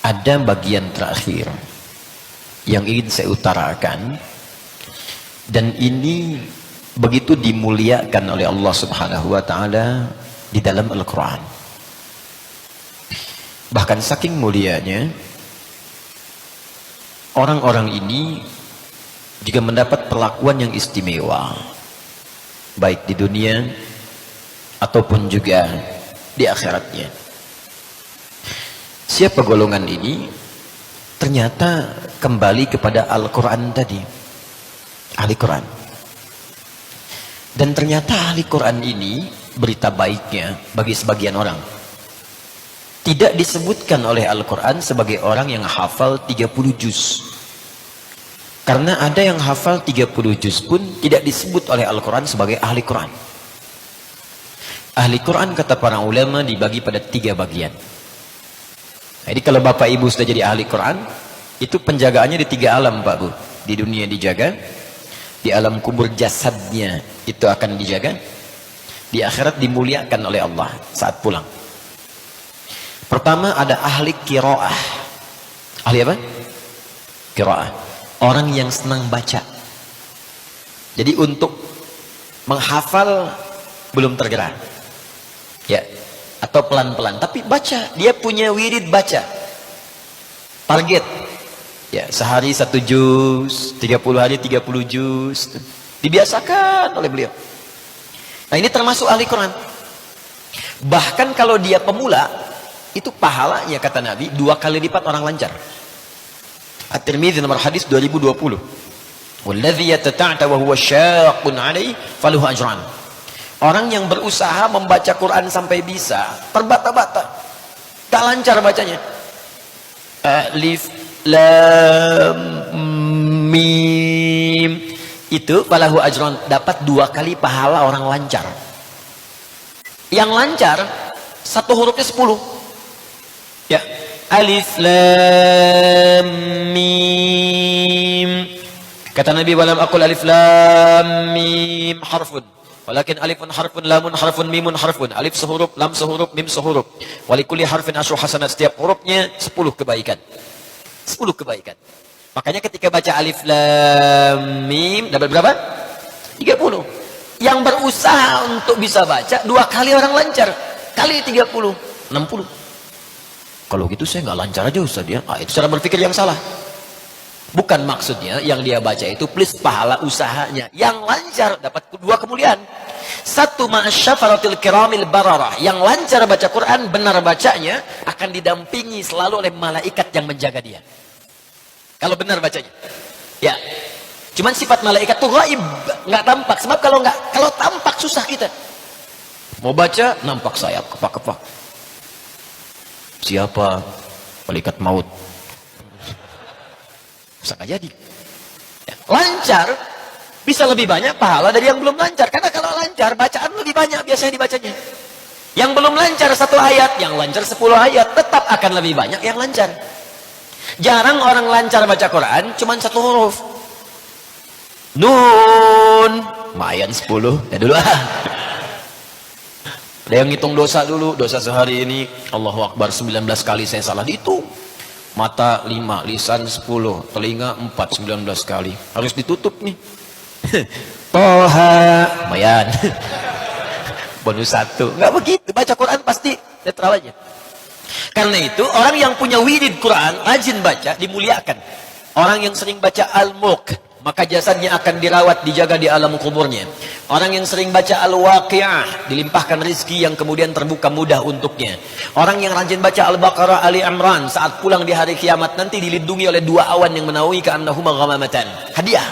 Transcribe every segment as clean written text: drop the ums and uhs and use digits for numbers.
ada bagian terakhir yang ingin saya utarakan, dan ini begitu dimuliakan oleh Allah Subhanahu wa taala di dalam Al-Qur'an. Bahkan saking mulianya, orang-orang ini juga mendapat perlakuan yang istimewa, baik di dunia ataupun juga di akhiratnya. Siapa golongan ini? Ternyata kembali kepada Al-Quran tadi, ahli Quran. Dan ternyata ahli Quran ini, berita baiknya bagi sebagian orang, tidak disebutkan oleh Al-Quran sebagai orang yang hafal 30 juz. Karena ada yang hafal 30 juz pun tidak disebut oleh Al-Quran sebagai ahli Quran. Ahli Quran kata para ulama dibagi pada 3 bagian. Jadi kalau bapak ibu sudah jadi ahli Quran, itu penjagaannya di 3 alam Pak Bu. Di dunia dijaga, di alam kubur jasadnya itu akan dijaga, di akhirat dimuliakan oleh Allah saat pulang. Pertama ada ahli qiraah. Ahli apa? Qiraah. Orang yang senang baca. Jadi untuk menghafal belum tergerak. Ya, atau pelan-pelan, tapi baca, dia punya wirid baca, target ya, sehari 1 juz, 30 hari 30 juz, dibiasakan oleh beliau. Nah ini termasuk ahli Quran. Bahkan kalau dia pemula, itu pahalanya kata Nabi 2 kali lipat orang lancar. At-Tirmidzi nomor hadis 2020, walladzi yatata'ta wa huwa syaqqun 'alaihi falahu ajran. Orang yang berusaha membaca Quran sampai bisa, terbata-bata, tak lancar bacanya. Alif, lam, mim. Itu falahu ajron, dapat 2 kali pahala orang lancar. Yang lancar, 1 hurufnya 10. Ya, alif, lam, mim. Kata Nabi, walam aqul alif, lam, mim harfun. Walakin alifun harfun, lamun harfun, mimun harfun. Alif sehuruf, lam sehuruf, mim sehuruf. Walikuli harfin asyru hasanat. Setiap hurufnya 10 kebaikan. 10 kebaikan. Makanya ketika baca alif, lam, mim, dapat berapa? 30. Yang berusaha untuk bisa baca 2 kali orang lancar. Kali 30, 60. Kalau gitu saya nggak lancar aja Ustaz ya. Itu cara berpikir yang salah. Bukan maksudnya yang dia baca itu plus pahala usahanya. Yang lancar dapat 2 kemuliaan. 1 ma'asyafaratil kiramil bararah. Yang lancar baca Quran, benar bacanya, akan didampingi selalu oleh malaikat yang menjaga dia. Kalau benar bacanya. Ya. Cuman sifat malaikat itu gaib, nggak tampak. Sebab kalau tampak susah kita. Mau baca, nampak sayap, kepak-kepak. Siapa? Malaikat maut. Bisa nggak jadi. Ya. Lancar bisa lebih banyak pahala dari yang belum lancar. Karena kalau lancar bacaan lebih banyak biasanya dibacanya. Yang belum lancar 1 ayat, yang lancar 10 ayat, tetap akan lebih banyak yang lancar. Jarang orang lancar baca Quran cuman 1 huruf. Nun, lumayan 10. Ya dulu ah. Ada yang ngitung dosa dulu, dosa sehari ini Allahu Akbar 19 kali saya salah dihitung. Mata 5, lisan 10, telinga 4, 19 kali. Harus ditutup nih. Toha, lumayan. Bonus 1. Nggak begitu, baca Quran pasti netral aja. Karena itu orang yang punya wirid Quran, rajin baca, dimuliakan. Orang yang sering baca Al-Mulk, maka jasadnya akan dirawat, dijaga di alam kuburnya. Orang yang sering baca Al-Waqi'ah, dilimpahkan rizki yang kemudian terbuka mudah untuknya. Orang yang rajin baca Al-Baqarah, Ali Imran, saat pulang di hari kiamat nanti dilindungi oleh 2 awan yang menaungi ka'annahuma ghamamatan. Hadiah.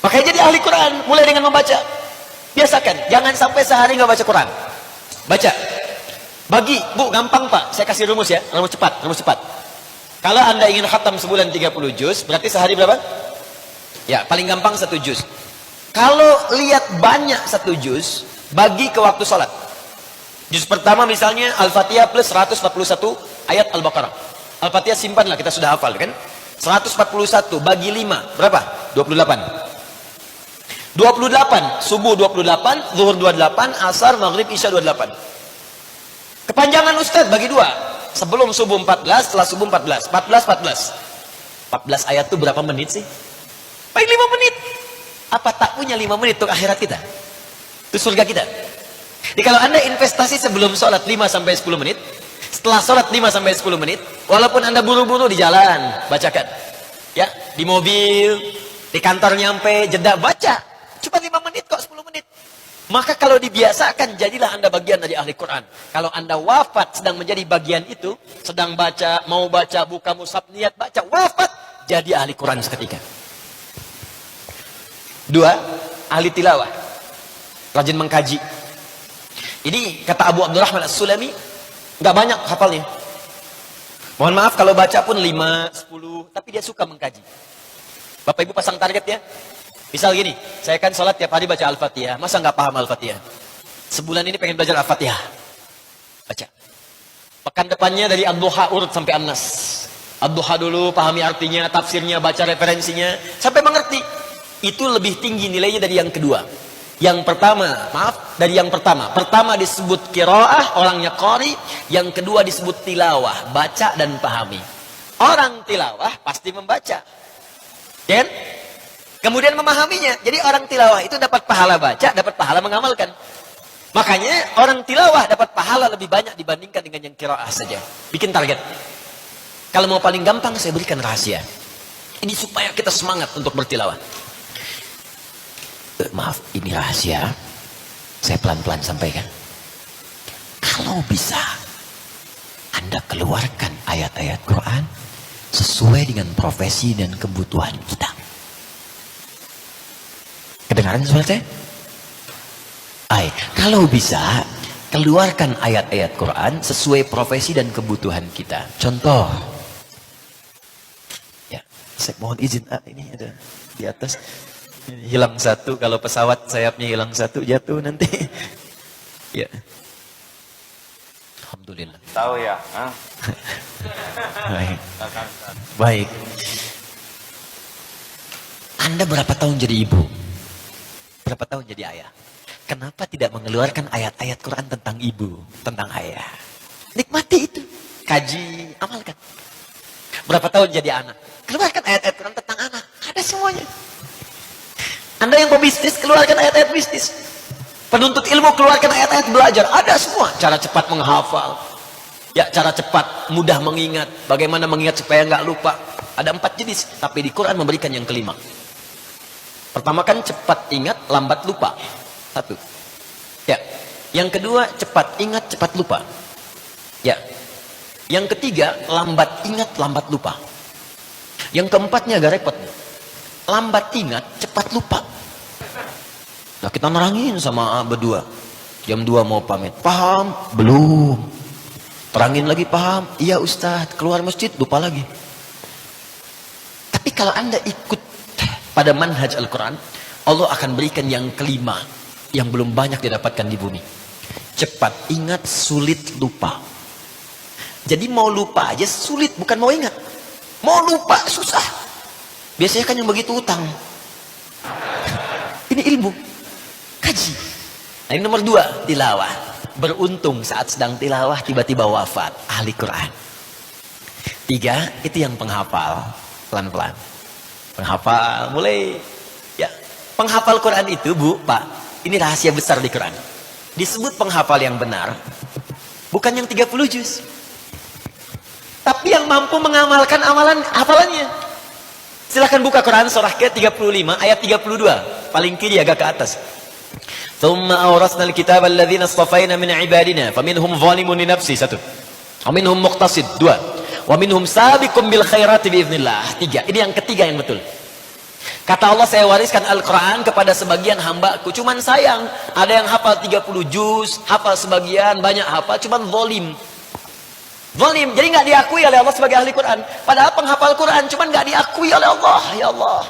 Makanya jadi ahli Quran, mulai dengan membaca. Biasakan, jangan sampai sehari nggak baca Quran. Baca. Bagi, Bu, gampang Pak. Saya kasih rumus ya, rumus cepat. Kalau Anda ingin khatam sebulan 30 juz, berarti sehari berapa? Ya, paling gampang 1 juz. Kalau lihat banyak 1 juz, bagi ke waktu sholat. Juz pertama misalnya Al-Fatihah plus 141 ayat Al-Baqarah. Al-Fatihah simpanlah, kita sudah hafal kan? 141 bagi 5, berapa? 28. 28, subuh 28, zuhur 28, asar, maghrib, isya 28. Kepanjangan Ustaz bagi 2. Sebelum subuh 14, setelah subuh 14. 14 ayat itu berapa menit sih? Paling 5 menit. Apa tak punya 5 menit untuk akhirat kita? Itu surga kita. Jadi kalau Anda investasi sebelum sholat 5-10 menit, setelah sholat 5-10 menit, walaupun Anda buru-buru di jalan, bacakan. Ya, di mobil, di kantor nyampe, jeda, baca. Cuma 5 menit kok, 10 menit. Maka kalau dibiasakan, jadilah Anda bagian dari ahli Quran. Kalau Anda wafat sedang menjadi bagian itu, sedang baca, mau baca, buka mushaf, niat baca, wafat, jadi ahli Quran seketika. 2, ahli tilawah. Rajin mengkaji. Ini kata Abu Abdurrahman As-Sulami, nggak banyak hafalnya. Mohon maaf kalau baca pun 5, 10, tapi dia suka mengkaji. Bapak Ibu pasang target ya. Misal gini, saya kan sholat tiap hari baca Al-Fatihah. Masa nggak paham Al-Fatihah? Sebulan ini pengen belajar Al-Fatihah. Baca. Pekan depannya dari Ad-Duha urut sampai An-Nas. Ad-Duha dulu, pahami artinya, tafsirnya, baca referensinya, sampai mengerti. Itu lebih tinggi nilainya dari yang kedua. Yang pertama, maaf, dari yang pertama. Pertama disebut qiraah, orangnya qari. Yang kedua disebut tilawah, baca dan pahami. Orang tilawah pasti membaca. Dan kemudian memahaminya. Jadi orang tilawah itu dapat pahala baca, dapat pahala mengamalkan. Makanya orang tilawah dapat pahala lebih banyak dibandingkan dengan yang qiraah saja. Bikin target. Kalau mau paling gampang, saya berikan rahasia. Ini supaya kita semangat untuk bertilawah. Maaf, ini rahasia. Saya pelan-pelan sampaikan. Kalau bisa, Anda keluarkan ayat-ayat Quran sesuai dengan profesi dan kebutuhan kita. Kedengaran suara saya? Kalau bisa, keluarkan ayat-ayat Quran sesuai profesi dan kebutuhan kita. Contoh. Ya, saya mohon izin. Ini ada di atas. Hilang satu, kalau pesawat sayapnya hilang satu, jatuh nanti. Ya. Alhamdulillah. Tahu ya? Baik. Baik. Anda berapa tahun jadi ibu? Berapa tahun jadi ayah? Kenapa tidak mengeluarkan ayat-ayat Quran tentang ibu, tentang ayah? Nikmati itu. Kaji, amalkan. Berapa tahun jadi anak? Keluarkan ayat-ayat Quran tentang anak. Ada semuanya. Anda yang pebisnis, keluarkan ayat-ayat bisnis. Penuntut ilmu, keluarkan ayat-ayat belajar. Ada semua. Cara cepat menghafal. Ya, cara cepat, mudah mengingat. Bagaimana mengingat supaya nggak lupa. Ada 4 jenis. Tapi di Quran memberikan yang kelima. Pertama kan cepat ingat, lambat lupa. 1. Ya. Yang kedua, cepat ingat, cepat lupa. Ya. Yang ketiga, lambat ingat, lambat lupa. Yang keempatnya agak repot. Lambat ingat, cepat lupa. Nah, kita nerangin sama berdua. Jam 2 mau pamit. Paham? Belum. Terangin lagi, paham? Iya Ustadz, keluar masjid, lupa lagi. Tapi kalau Anda ikut pada manhaj Al-Quran, Allah akan berikan yang kelima, yang belum banyak didapatkan di bumi. Cepat ingat, sulit lupa. Jadi mau lupa aja sulit, bukan mau ingat. Mau lupa, susah. Biasanya kan yang begitu utang. Ini ilmu. Kaji. Nah, ini nomor 2, tilawah. Beruntung saat sedang tilawah tiba-tiba wafat. Ahli Quran. 3, itu yang penghafal. Pelan-pelan. Penghafal, mulai. Ya, penghafal Quran itu, Bu, Pak. Ini rahasia besar di Quran. Disebut penghafal yang benar. Bukan yang 30 juz. Tapi yang mampu mengamalkan hafalannya. Silahkan buka Quran surah ke-35 ayat 32. Paling kiri agak ke atas. Thumma awrasna al-kitaba alladhina astafaina min ibadina faminhum zalimun li nafsi 1. Wa minhum muqtasid 2. Wa minhum sabiqum bil khairati biiznillah 3. Ini yang ketiga yang betul. Kata Allah, saya wariskan Al-Quran kepada sebagian hambaku. Cuman sayang, ada yang hafal 30 juz, hafal sebagian, banyak hafal, cuman zalim. Zalim, jadi nggak diakui oleh Allah sebagai ahli Quran. Padahal penghafal Quran, cuman nggak diakui oleh Allah. Ya Allah.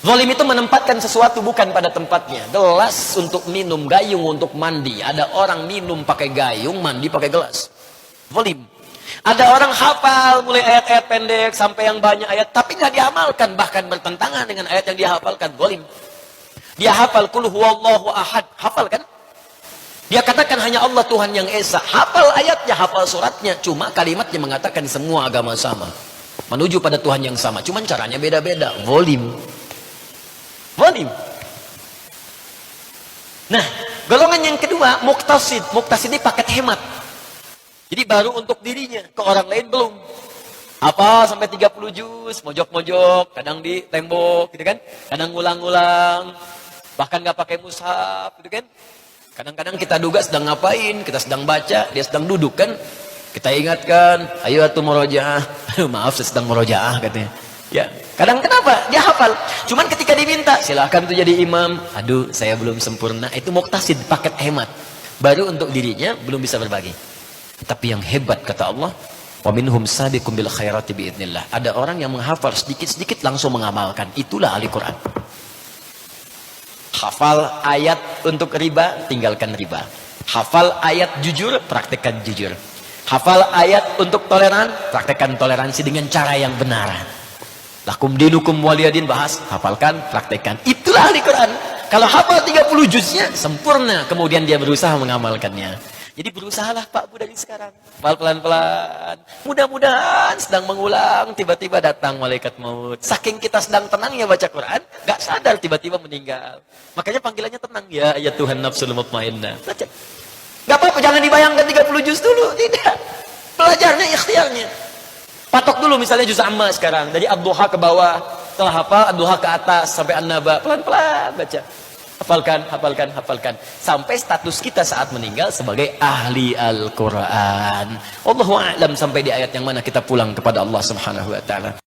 Zalim itu menempatkan sesuatu bukan pada tempatnya. Gelas untuk minum, gayung untuk mandi. Ada orang minum pakai gayung, mandi pakai gelas. Zalim. Ada orang hafal mulai ayat-ayat pendek sampai yang banyak ayat, tapi nggak diamalkan, bahkan bertentangan dengan ayat yang dia hafalkan. Zalim. Dia hafal qul huwallahu ahad, hafal kan? Dia katakan hanya Allah Tuhan yang Esa. Hafal ayatnya, hafal suratnya. Cuma kalimatnya mengatakan semua agama sama. Menuju pada Tuhan yang sama. Cuma caranya beda-beda. Volume. Nah, golongan yang kedua, muktasid. Muktasid ini paket hemat. Jadi baru untuk dirinya. Ke orang lain belum. Apa sampai 30 juz. Mojok-mojok. Kadang di tembok. Gitu kan. Kadang ngulang-ngulang. Bahkan nggak pakai mushaf. Gitu kan. Kadang-kadang kita duga sedang ngapain, kita sedang baca, dia sedang duduk kan. Kita ingatkan, ayo atuh murojaah. Maaf, saya sedang murojaah katanya. Ya, kadang kenapa? Dia hafal. Cuman ketika diminta, silakan tuh jadi imam. Aduh, saya belum sempurna. Itu muktasid, paket hemat. Baru untuk dirinya belum bisa berbagi. Tapi yang hebat kata Allah, wa minhum sabiqum bil khairati biidznillah. Ada orang yang menghafal sedikit-sedikit langsung mengamalkan. Itulah ahli Quran. Hafal ayat untuk riba, tinggalkan riba. Hafal ayat jujur, praktekkan jujur. Hafal ayat untuk toleran, praktekkan toleransi dengan cara yang benar. Lakum dinukum waliyadin, bahas, hafalkan, praktekkan. Itulah ahli Quran. Kalau hafal 30 juznya, sempurna. Kemudian dia berusaha mengamalkannya. Jadi berusahalah Pak Bu dari sekarang. Pelan-pelan. Mudah-mudahan sedang mengulang, tiba-tiba datang malaikat maut. Saking kita sedang tenangnya baca Quran, gak sadar tiba-tiba meninggal. Makanya panggilannya tenang. Ya Tuhan nafsul mutmainnah. Baca. Gak apa-apa, jangan dibayangkan 30 juz dulu. Tidak. Belajarnya ikhtiarnya. Patok dulu misalnya juz amma sekarang. Dari ad-duha ke bawah. Setelah hafal, ad-duha ke atas. Sampai an-naba. Pelan-pelan baca. Hafalkan. Sampai status kita saat meninggal sebagai ahli Al-Quran. Allahu a'lam sampai di ayat yang mana kita pulang kepada Allah Subhanahu wa ta'ala.